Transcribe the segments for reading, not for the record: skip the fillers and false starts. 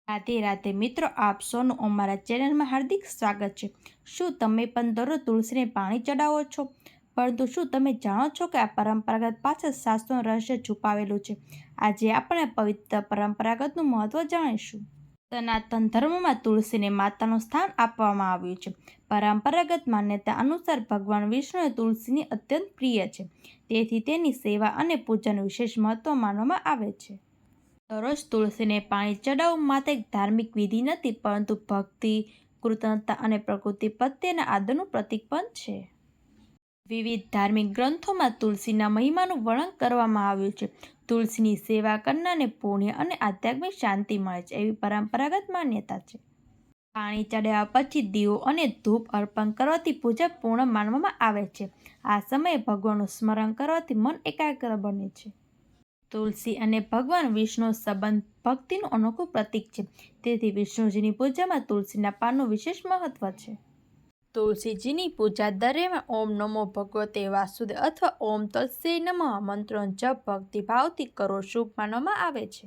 રાધે રાધે મિત્રો, આપ સૌનું અમારા ચેનલમાં હાર્દિક સ્વાગત છે। શું તમે પણ દરરોજ તુલસીને પાણી ચડાવો છો? પરંતુ શું તમે જાણો છો કે આ પરંપરાગત પાછળ શાસ્ત્રોનું રહસ્ય છુપાવેલું છે? આજે આપણે પવિત્ર પરંપરાગતનું મહત્વ જાણીશું। સનાતન ધર્મમાં તુલસીને માતાનું સ્થાન આપવામાં આવ્યું છે। પરંપરાગત માન્યતા અનુસાર ભગવાન વિષ્ણુએ તુલસીની અત્યંત પ્રિય છે, તેથી તેની સેવા અને પૂજાનું વિશેષ મહત્વ માનવામાં આવે છે। દરરોજ તુલસીને પાણી ચડાવવું માત્ર એક ધાર્મિક વિધિ નથી, પરંતુ ભક્તિ, કૃતજ્ઞતા અને પ્રકૃતિ પ્રત્યેના આદરનું પ્રતીક પણ છે। વિવિધ ધાર્મિક ગ્રંથોમાં તુલસીના મહિમાનું વર્ણન કરવામાં આવ્યું છે। તુલસીની સેવા કરનારને પુણ્ય અને આધ્યાત્મિક શાંતિ મળે છે, એવી પરંપરાગત માન્યતા છે। પાણી ચડાવ્યા પછી દીવો અને ધૂપ અર્પણ કરવાથી પૂજા પૂર્ણ માનવામાં આવે છે। આ સમયે ભગવાનનું સ્મરણ કરવાથી મન એકાગ્ર બને છે। તુલસી અને ભગવાન વિષ્ણુ સંબંધ ભક્તિનું અનોખું પ્રતીક છે, તેથી વિષ્ણુજીની પૂજામાં તુલસીના પાનનું વિશેષ મહત્વ છે। તુલસીજીની પૂજા દરમિયાન ઓમ નમો ભગવતે વાસુદેવ અથવા ઓમ તત્સય નમઃ મંત્રોનો જપ ભક્તિભાવથી કરવો શુભ માનવામાં આવે છે।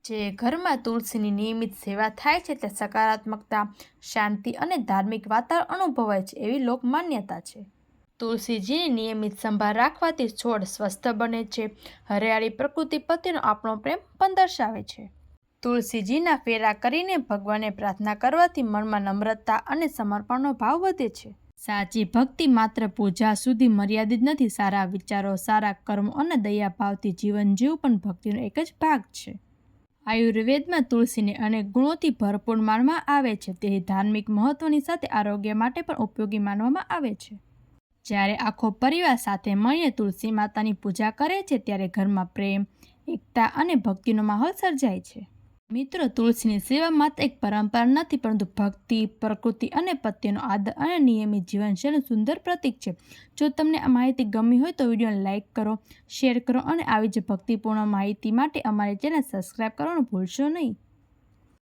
જે ઘરમાં તુલસીની નિયમિત સેવા થાય છે તે સકારાત્મકતા, શાંતિ અને ધાર્મિક વાતાવરણ અનુભવાય છે, એવી લોક માન્યતા છે। તુલસીજીની નિયમિત સંભાળ રાખવાથી છોડ સ્વસ્થ બને છે, હરિયાળી પ્રકૃતિ પ્રત્યેનો આપણો પ્રેમ પણ દર્શાવે છે। તુલસીજીના ફેરા કરીને ભગવાનને પ્રાર્થના કરવાથી મનમાં નમ્રતા અને સમર્પણનો ભાવ વધે છે। સાચી ભક્તિ માત્ર પૂજા સુધી મર્યાદિત નથી, સારા વિચારો, સારા કર્મો અને દયાભાવથી જીવન જીવવું પણ ભક્તિનો એક જ ભાગ છે। આયુર્વેદમાં તુલસીને અનેક ગુણોથી ભરપૂર માનવામાં આવે છે, તેથી ધાર્મિક મહત્વની સાથે આરોગ્ય માટે પણ ઉપયોગી માનવામાં આવે છે। જ્યારે આખો પરિવાર સાથે મળીને તુલસી માતાની પૂજા કરે છે, ત્યારે ઘરમાં પ્રેમ, એકતા અને ભક્તિનો માહોલ સર્જાય છે। મિત્રો, તુલસીની સેવા માત્ર એક પરંપરા નથી, પરંતુ ભક્તિ, પ્રકૃતિ અને પ્રત્યેનો આદર અને નિયમિત જીવનશૈલીનું સુંદર પ્રતીક છે। જો તમને આ માહિતી ગમી હોય તો વિડીયોને લાઇક કરો, શેર કરો અને આવી જ ભક્તિપૂર્ણ માહિતી માટે અમારી ચેનલ સબસ્ક્રાઈબ કરવાનું ભૂલશો નહીં।